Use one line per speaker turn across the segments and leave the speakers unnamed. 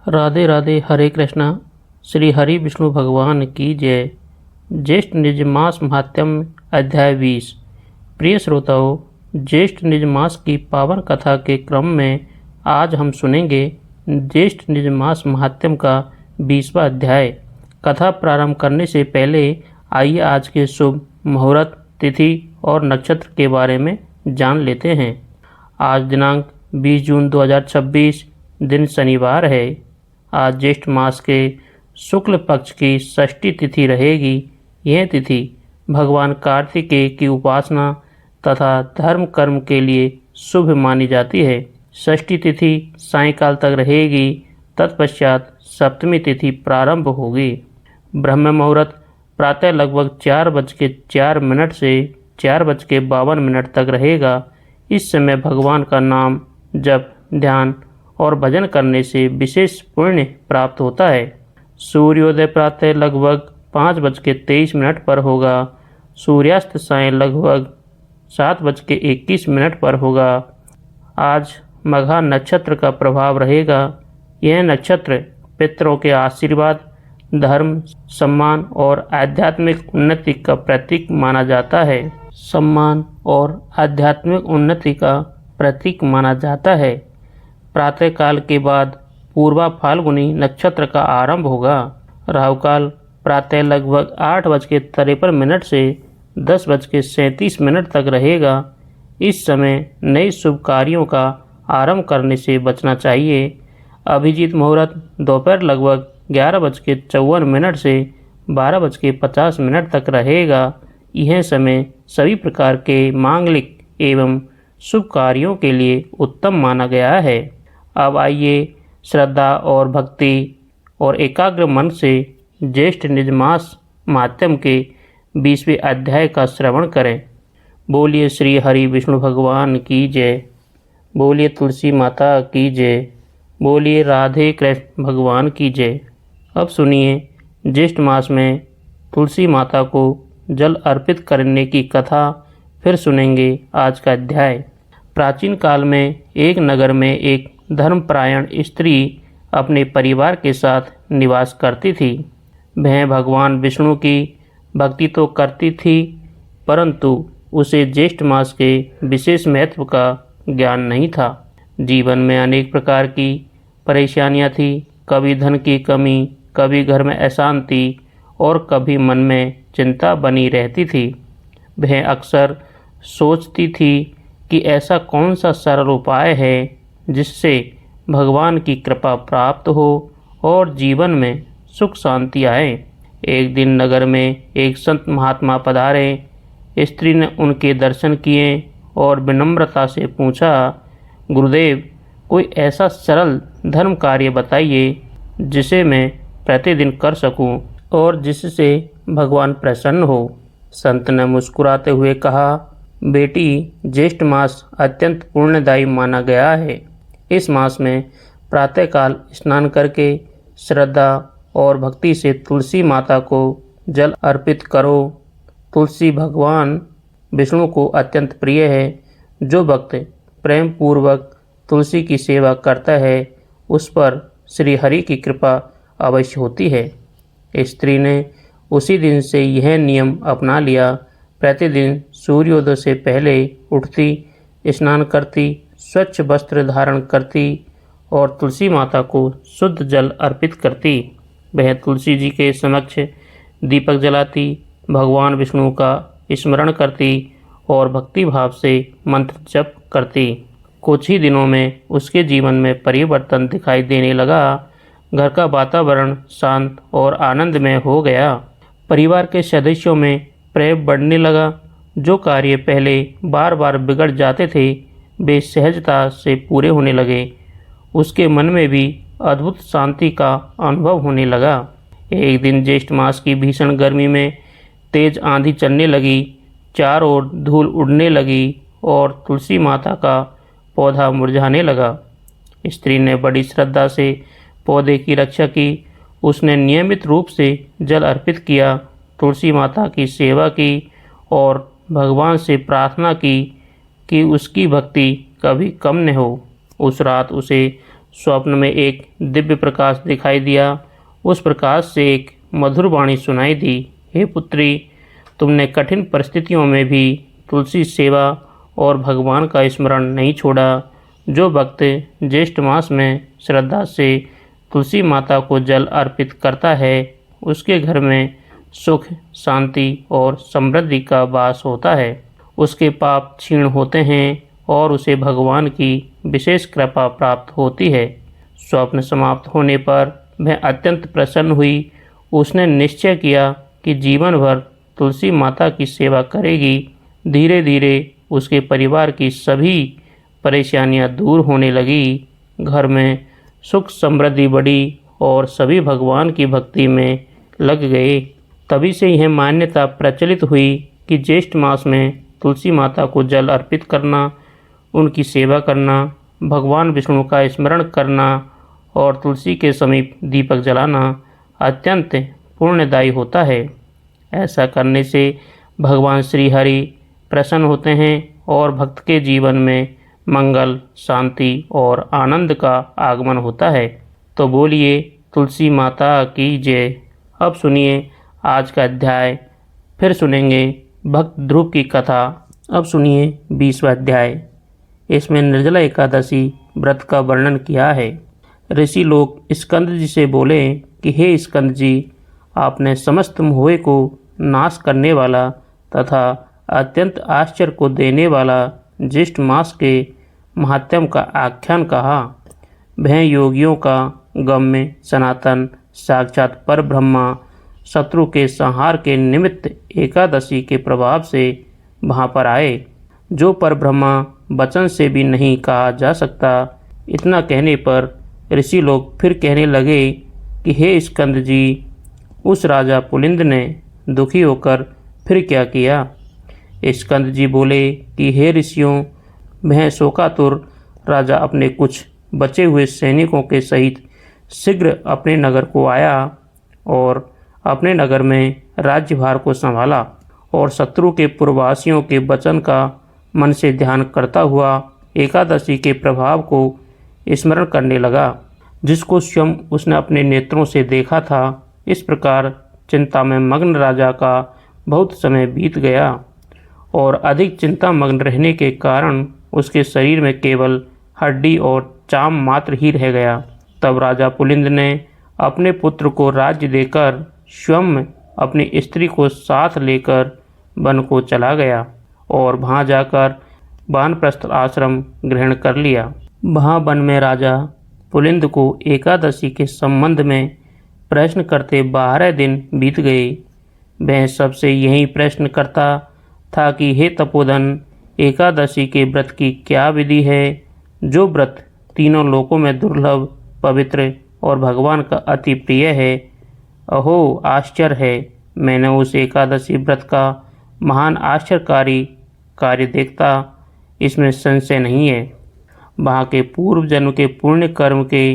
राधे राधे, हरे कृष्णा। श्री हरि विष्णु भगवान की जय। ज्येष्ठ निज मास महात्म्य अध्याय 20। प्रिय श्रोताओं, ज्येष्ठ निज मास की पावन कथा के क्रम में आज हम सुनेंगे ज्येष्ठ निज मास महात्म्य का 20वां अध्याय। कथा प्रारंभ करने से पहले आइए आज के शुभ मुहूर्त, तिथि और नक्षत्र के बारे में जान लेते हैं। आज दिनांक 20 जून 2026, दिन शनिवार है। आज ज्येष्ठ मास के शुक्ल पक्ष की षष्ठी तिथि रहेगी। यह तिथि भगवान कार्तिकेय की उपासना तथा धर्म कर्म के लिए शुभ मानी जाती है। षष्ठी तिथि सायंकाल तक रहेगी, तत्पश्चात सप्तमी तिथि प्रारंभ होगी। ब्रह्म मुहूर्त प्रातः लगभग 4:04 से 4:52 तक रहेगा। इस समय भगवान का नाम जप, ध्यान और भजन करने से विशेष पुण्य प्राप्त होता है। सूर्योदय प्रातः लगभग 5:23 पर होगा। सूर्यास्त सायं लगभग 7:21 पर होगा। आज मघा नक्षत्र का प्रभाव रहेगा। यह नक्षत्र पितरों के आशीर्वाद, धर्म, सम्मान और आध्यात्मिक उन्नति का प्रतीक माना जाता है। सम्मान और आध्यात्मिक उन्नति का प्रतीक माना जाता है। प्रातः काल के बाद पूर्वा फाल्गुनी नक्षत्र का आरंभ होगा। राहु काल प्रातः लगभग 8:53 से 10:37 तक रहेगा। इस समय नए शुभ कार्यों का आरंभ करने से बचना चाहिए। अभिजीत मुहूर्त दोपहर लगभग 11:54 से 12:50 तक रहेगा। यह समय सभी प्रकार के मांगलिक एवं शुभ कार्यों के लिए उत्तम माना गया है। अब आइए श्रद्धा और भक्ति और एकाग्र मन से ज्येष्ठ निज मास महात्म्य के 20वें अध्याय का श्रवण करें। बोलिए श्री हरि विष्णु भगवान की जय। बोलिए तुलसी माता की जय। बोलिए राधे कृष्ण भगवान की जय। अब सुनिए ज्येष्ठ मास में तुलसी माता को जल अर्पित करने की कथा। फिर सुनेंगे आज का अध्याय। प्राचीन काल में एक नगर में एक धर्मपरायण स्त्री अपने परिवार के साथ निवास करती थी। वह भगवान विष्णु की भक्ति तो करती थी, परंतु उसे ज्येष्ठ मास के विशेष महत्व का ज्ञान नहीं था। जीवन में अनेक प्रकार की परेशानियां थी। कभी धन की कमी, कभी घर में अशांति और कभी मन में चिंता बनी रहती थी। वह अक्सर सोचती थी कि ऐसा कौन सा सरल उपाय है जिससे भगवान की कृपा प्राप्त हो और जीवन में सुख शांति आए। एक दिन नगर में एक संत महात्मा पधारे। स्त्री ने उनके दर्शन किए और विनम्रता से पूछा, गुरुदेव, कोई ऐसा सरल धर्म कार्य बताइए जिसे मैं प्रतिदिन कर सकूं और जिससे भगवान प्रसन्न हो। संत ने मुस्कुराते हुए कहा, बेटी, ज्येष्ठ मास अत्यंत पुण्यदायी माना गया है। इस मास में प्रातःकाल स्नान करके श्रद्धा और भक्ति से तुलसी माता को जल अर्पित करो। तुलसी भगवान विष्णु को अत्यंत प्रिय है। जो भक्त प्रेम पूर्वक तुलसी की सेवा करता है, उस पर श्री हरि की कृपा अवश्य होती है। स्त्री ने उसी दिन से यह नियम अपना लिया। प्रतिदिन सूर्योदय से पहले उठती, स्नान करती, स्वच्छ वस्त्र धारण करती और तुलसी माता को शुद्ध जल अर्पित करती। वह तुलसी जी के समक्ष दीपक जलाती, भगवान विष्णु का स्मरण करती और भक्ति भाव से मंत्र जप करती। कुछ ही दिनों में उसके जीवन में परिवर्तन दिखाई देने लगा। घर का वातावरण शांत और आनंदमय हो गया। परिवार के सदस्यों में प्रेम बढ़ने लगा। जो कार्य पहले बार बार बिगड़ जाते थे, वे सहजता से पूरे होने लगे। उसके मन में भी अद्भुत शांति का अनुभव होने लगा। एक दिन ज्येष्ठ मास की भीषण गर्मी में तेज आंधी चलने लगी। चारों ओर धूल उड़ने लगी और तुलसी माता का पौधा मुरझाने लगा। स्त्री ने बड़ी श्रद्धा से पौधे की रक्षा की। उसने नियमित रूप से जल अर्पित किया, तुलसी माता की सेवा की और भगवान से प्रार्थना की कि उसकी भक्ति कभी कम न हो। उस रात उसे स्वप्न में एक दिव्य प्रकाश दिखाई दिया। उस प्रकाश से एक मधुर वाणी सुनाई दी, हे पुत्री, तुमने कठिन परिस्थितियों में भी तुलसी सेवा और भगवान का स्मरण नहीं छोड़ा। जो भक्त ज्येष्ठ मास में श्रद्धा से तुलसी माता को जल अर्पित करता है, उसके घर में सुख, शांति और समृद्धि का वास होता है। उसके पाप क्षीण होते हैं और उसे भगवान की विशेष कृपा प्राप्त होती है। स्वप्न समाप्त होने पर वह अत्यंत प्रसन्न हुई। उसने निश्चय किया कि जीवन भर तुलसी माता की सेवा करेगी। धीरे धीरे उसके परिवार की सभी परेशानियां दूर होने लगी। घर में सुख समृद्धि बढ़ी और सभी भगवान की भक्ति में लग गए। तभी से यह मान्यता प्रचलित हुई कि ज्येष्ठ मास में तुलसी माता को जल अर्पित करना, उनकी सेवा करना, भगवान विष्णु का स्मरण करना और तुलसी के समीप दीपक जलाना अत्यंत पुण्यदायी होता है। ऐसा करने से भगवान श्री हरि प्रसन्न होते हैं और भक्त के जीवन में मंगल, शांति और आनंद का आगमन होता है। तो बोलिए तुलसी माता की जय। अब सुनिए आज का अध्याय। फिर सुनेंगे भक्त ध्रुव की कथा। अब सुनिए 20वां अध्याय। इसमें निर्जला एकादशी व्रत का वर्णन किया है। ऋषि लोग स्कंद जी से बोले कि हे स्कंद जी, आपने समस्त मोह को नाश करने वाला तथा अत्यंत आश्चर्य को देने वाला ज्येष्ठ मास के महात्म्य का आख्यान कहा। वह योगियों का गम्य सनातन साक्षात पर ब्रह्मा शत्रु के संहार के निमित्त एकादशी के प्रभाव से वहाँ पर आए, जो पर ब्रह्मा वचन से भी नहीं कहा जा सकता। इतना कहने पर ऋषि लोग फिर कहने लगे कि हे स्कंद जी, उस राजा पुलिंद ने दुखी होकर फिर क्या किया। स्कंद जी बोले कि हे ऋषियों, वह शोकातुर राजा अपने कुछ बचे हुए सैनिकों के सहित शीघ्र अपने नगर को आया और अपने नगर में राज्यभार को संभाला और शत्रु के पूर्ववासियों के वचन का मन से ध्यान करता हुआ एकादशी के प्रभाव को स्मरण करने लगा, जिसको स्वयं उसने अपने नेत्रों से देखा था। इस प्रकार चिंता में मग्न राजा का बहुत समय बीत गया और अधिक चिंता मग्न रहने के कारण उसके शरीर में केवल हड्डी और चाम मात्र ही रह गया। तब राजा पुलिंद ने अपने पुत्र को राज्य देकर स्वयं अपनी स्त्री को साथ लेकर वन को चला गया और वहाँ जाकर वानप्रस्थ आश्रम ग्रहण कर लिया। वहाँ वन में राजा पुलिंद को एकादशी के संबंध में प्रश्न करते 12 दिन बीत गए। वह सबसे यही प्रश्न करता था कि हे तपोधन, एकादशी के व्रत की क्या विधि है, जो व्रत तीनों लोकों में दुर्लभ, पवित्र और भगवान का अति प्रिय है। अहो आश्चर्य है, मैंने उस एकादशी व्रत का महान आश्चर्यकारी कार्य देखता, इसमें संशय नहीं है। वहाँ के पूर्व जन्म के पुण्य कर्म के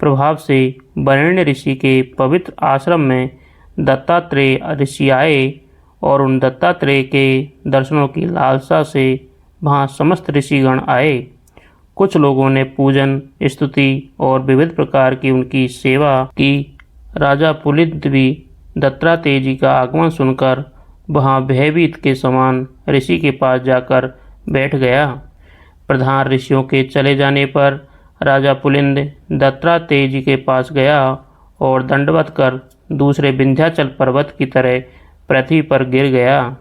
प्रभाव से वरेण्य ऋषि के पवित्र आश्रम में दत्तात्रेय ऋषि आए और उन दत्तात्रेय के दर्शनों की लालसा से वहाँ समस्त ऋषिगण आए। कुछ लोगों ने पूजन, स्तुति और विविध प्रकार की उनकी सेवा की। राजा पुलिंद भी दत्तात्रेय जी का आगमन सुनकर वहाँ भयभीत के समान ऋषि के पास जाकर बैठ गया। प्रधान ऋषियों के चले जाने पर राजा पुलिंद दत्तात्रेय जी के पास गया और दंडवत कर दूसरे विंध्याचल पर्वत की तरह पृथ्वी पर गिर गया।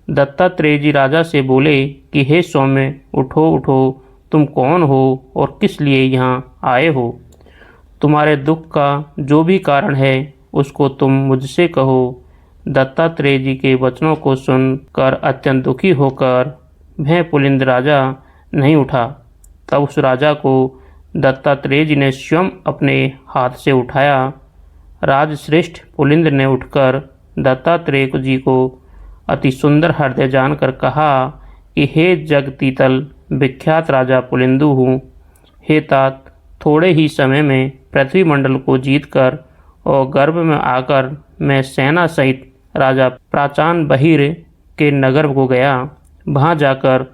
दत्तात्रेय जी राजा से बोले कि हे सौम्य, उठो उठो, तुम कौन हो और किस लिए यहाँ आए हो। तुम्हारे दुख का जो भी कारण है उसको तुम मुझसे कहो। दत्तात्रेय जी के वचनों को सुनकर अत्यंत दुखी होकर वह पुलिंद राजा नहीं उठा। तब उस राजा को दत्तात्रेय जी ने स्वयं अपने हाथ से उठाया। राजश्रेष्ठ पुलिंद ने उठकर दत्तात्रेय जी को अति सुंदर हृदय जानकर कहा कि हे जगतीतल विख्यात राजा पुलिंदु हूँ। हे तात, थोड़े ही समय में पृथ्वी मंडल को जीतकर और गर्भ में आकर मैं सेना सहित राजा प्राचान बहिर के नगर को गया। वहाँ जाकर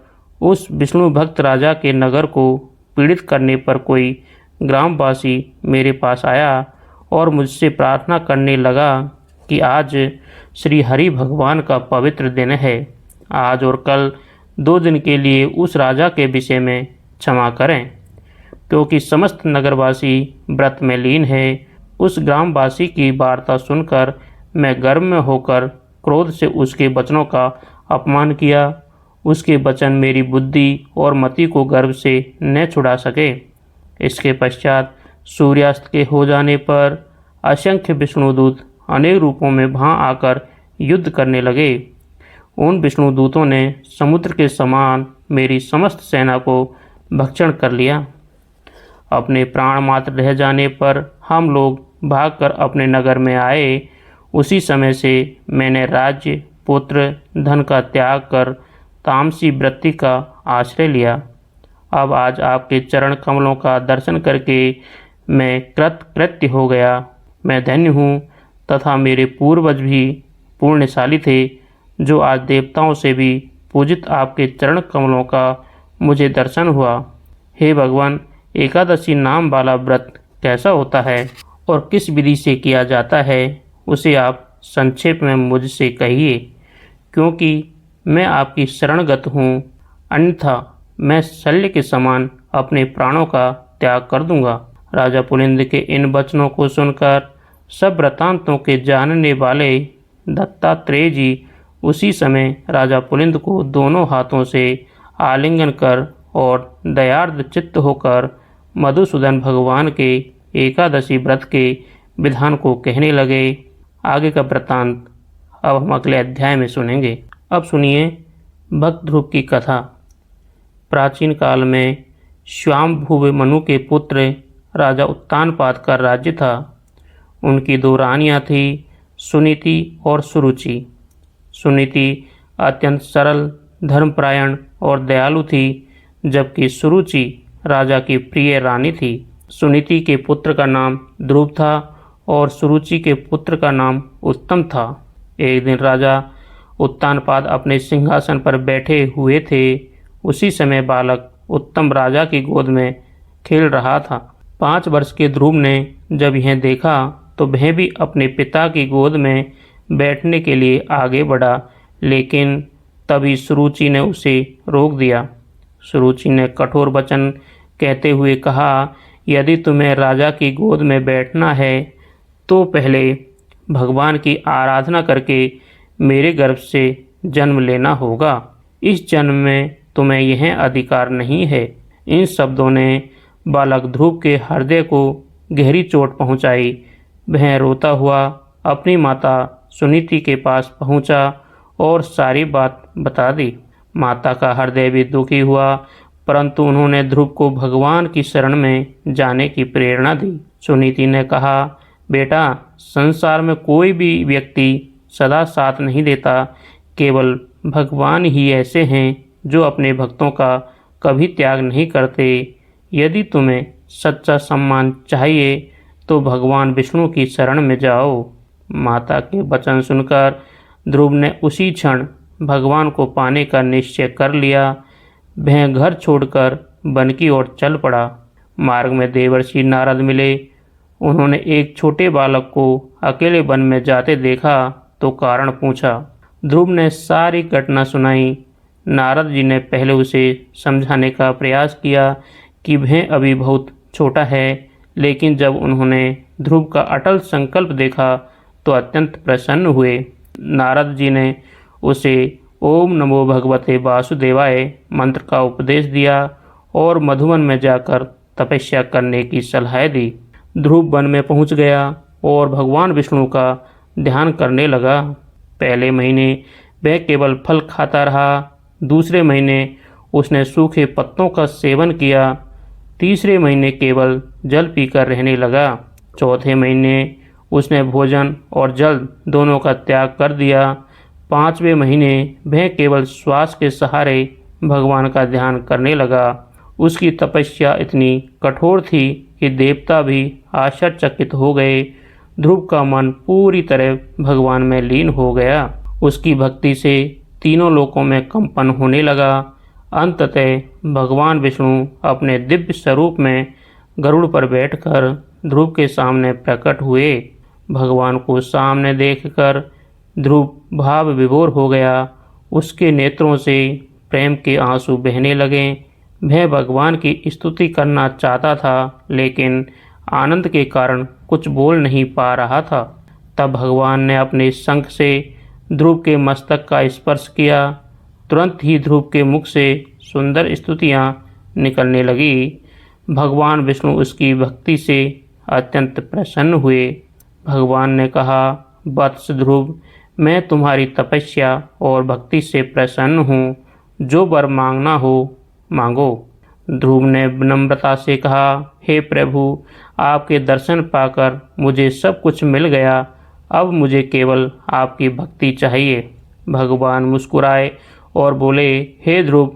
उस विष्णु भक्त राजा के नगर को पीड़ित करने पर कोई ग्रामवासी मेरे पास आया और मुझसे प्रार्थना करने लगा कि आज श्री हरि भगवान का पवित्र दिन है, आज और कल 2 दिन के लिए उस राजा के विषय में क्षमा करें, क्योंकि समस्त नगरवासी व्रत में लीन है। उस ग्रामवासी की वार्ता सुनकर मैं गर्व में होकर क्रोध से उसके वचनों का अपमान किया। उसके वचन मेरी बुद्धि और मति को गर्व से न छुड़ा सके। इसके पश्चात सूर्यास्त के हो जाने पर असंख्य विष्णुदूत अनेक रूपों में वहाँ आकर युद्ध करने लगे। उन विष्णुदूतों ने समुद्र के समान मेरी समस्त सेना को भक्षण कर लिया। अपने प्राण मात्र रह जाने पर हम लोग भागकर अपने नगर में आए। उसी समय से मैंने राज्य, पुत्र, धन का त्याग कर तामसी वृत्ति का आश्रय लिया। अब आज आपके चरण कमलों का दर्शन करके मैं कृतकृत्य हो गया। मैं धन्य हूँ तथा मेरे पूर्वज भी पुण्यशाली थे, जो आज देवताओं से भी पूजित आपके चरण कमलों का मुझे दर्शन हुआ। हे भगवान, एकादशी नाम वाला व्रत कैसा होता है और किस विधि से किया जाता है, उसे आप संक्षेप में मुझसे कहिए, क्योंकि मैं आपकी शरणगत हूँ। अन्यथा मैं शल्य के समान अपने प्राणों का त्याग कर दूंगा। राजा पुलिंद के इन वचनों को सुनकर सब वृत्तांतों के जानने वाले दत्तात्रेय जी उसी समय राजा पुलिंद को दोनों हाथों से आलिंगन कर और दयार्द चित्त होकर मधुसूदन भगवान के एकादशी व्रत के विधान को कहने लगे। आगे का वृत्तांत अब हम अगले अध्याय में सुनेंगे। अब सुनिए भक्त ध्रुव की कथा। प्राचीन काल में श्यामभुव मनु के पुत्र राजा उत्तानपाद का राज्य था। उनकी 2 रानियां थीं, सुनीति और सुरुचि। सुनीति अत्यंत सरल, धर्मपरायण और दयालु थी, जबकि सुरुचि राजा की प्रिय रानी थी। सुनीति के पुत्र का नाम ध्रुव था और सुरुचि के पुत्र का नाम उत्तम था। एक दिन राजा उत्तानपाद अपने सिंहासन पर बैठे हुए थे। उसी समय बालक उत्तम राजा की गोद में खेल रहा था। 5 वर्ष के ध्रुव ने जब यह देखा तो वह भी अपने पिता की गोद में बैठने के लिए आगे बढ़ा, लेकिन तभी सुरुचि ने उसे रोक दिया। सुरुचि ने कठोर वचन कहते हुए कहा, यदि तुम्हें राजा की गोद में बैठना है तो पहले भगवान की आराधना करके मेरे गर्भ से जन्म लेना होगा। इस जन्म में तुम्हें यह अधिकार नहीं है। इन शब्दों ने बालक ध्रुव के हृदय को गहरी चोट पहुंचाई। वह रोता हुआ अपनी माता सुनीति के पास पहुंचा और सारी बात बता दी। माता का हृदय भी दुखी हुआ, परंतु उन्होंने ध्रुव को भगवान की शरण में जाने की प्रेरणा दी। सुनीति ने कहा, बेटा, संसार में कोई भी व्यक्ति सदा साथ नहीं देता। केवल भगवान ही ऐसे हैं जो अपने भक्तों का कभी त्याग नहीं करते। यदि तुम्हें सच्चा सम्मान चाहिए तो भगवान विष्णु की शरण में जाओ। माता के वचन सुनकर ध्रुव ने उसी क्षण भगवान को पाने का निश्चय कर लिया। वह घर छोड़कर वन की ओर चल पड़ा। मार्ग में देवर्षि नारद मिले। उन्होंने एक छोटे बालक को अकेले वन में जाते देखा तो कारण पूछा। ध्रुव ने सारी घटना सुनाई। नारद जी ने पहले उसे समझाने का प्रयास किया कि वह अभी बहुत छोटा है, लेकिन जब उन्होंने ध्रुव का अटल संकल्प देखा तो अत्यंत प्रसन्न हुए। नारद जी ने उसे ओम नमो भगवते वासुदेवाय मंत्र का उपदेश दिया और मधुवन में जाकर तपस्या करने की सलाह दी। ध्रुव वन में पहुंच गया और भगवान विष्णु का ध्यान करने लगा। पहले महीने वह केवल फल खाता रहा। दूसरे महीने उसने सूखे पत्तों का सेवन किया। तीसरे महीने केवल जल पीकर रहने लगा। चौथे महीने उसने भोजन और जल दोनों का त्याग कर दिया। 5वें महीने वह केवल श्वास के सहारे भगवान का ध्यान करने लगा। उसकी तपस्या इतनी कठोर थी कि देवता भी आश्चर्यचकित हो गए। ध्रुव का मन पूरी तरह भगवान में लीन हो गया। उसकी भक्ति से तीनों लोकों में कंपन होने लगा। अंततः भगवान विष्णु अपने दिव्य स्वरूप में गरुड़ पर बैठकर ध्रुव के सामने प्रकट हुए। भगवान को सामने देखकर ध्रुव भाव विभोर हो गया। उसके नेत्रों से प्रेम के आंसू बहने लगे। वह भगवान की स्तुति करना चाहता था, लेकिन आनंद के कारण कुछ बोल नहीं पा रहा था। तब भगवान ने अपने शंख से ध्रुव के मस्तक का स्पर्श किया। तुरंत ही ध्रुव के मुख से सुंदर स्तुतियाँ निकलने लगी। भगवान विष्णु उसकी भक्ति से अत्यंत प्रसन्न हुए। भगवान ने कहा, वत्स ध्रुव, मैं तुम्हारी तपस्या और भक्ति से प्रसन्न हूँ। जो वर मांगना हो मांगो। ध्रुव ने विनम्रता से कहा, हे प्रभु, आपके दर्शन पाकर मुझे सब कुछ मिल गया। अब मुझे केवल आपकी भक्ति चाहिए। भगवान मुस्कुराए और बोले, हे ध्रुव,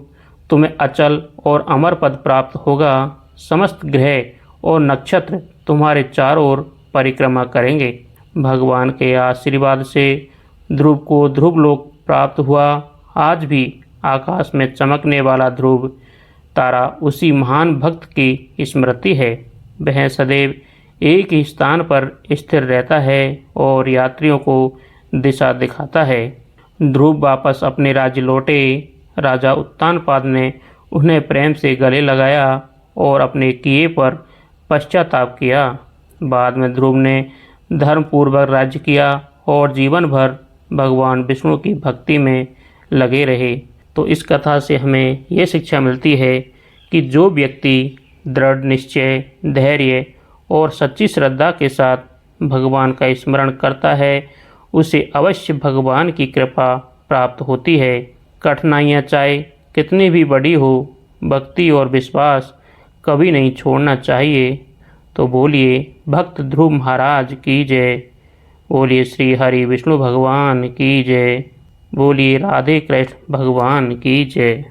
तुम्हें अचल और अमर पद प्राप्त होगा। समस्त ग्रह और नक्षत्र तुम्हारे चारों ओर परिक्रमा करेंगे। भगवान के आशीर्वाद से ध्रुव को ध्रुवलोक प्राप्त हुआ। आज भी आकाश में चमकने वाला ध्रुव तारा उसी महान भक्त की स्मृति है। वह सदैव एक ही स्थान पर स्थिर रहता है और यात्रियों को दिशा दिखाता है। ध्रुव वापस अपने राज्य लौटे। राजा उत्तानपाद ने उन्हें प्रेम से गले लगाया और अपने किए पर पश्चाताप किया। बाद में ध्रुव ने धर्मपूर्वक राज्य किया और जीवन भर भगवान विष्णु की भक्ति में लगे रहे। तो इस कथा से हमें ये शिक्षा मिलती है कि जो व्यक्ति दृढ़ निश्चय, धैर्य और सच्ची श्रद्धा के साथ भगवान का स्मरण करता है, उसे अवश्य भगवान की कृपा प्राप्त होती है। कठिनाइयाँ चाहे कितनी भी बड़ी हो, भक्ति और विश्वास कभी नहीं छोड़ना चाहिए। तो बोलिए भक्त ध्रुव महाराज की जय। बोलिए श्री हरि विष्णु भगवान की जय। बोलिए राधे कृष्ण भगवान की जय।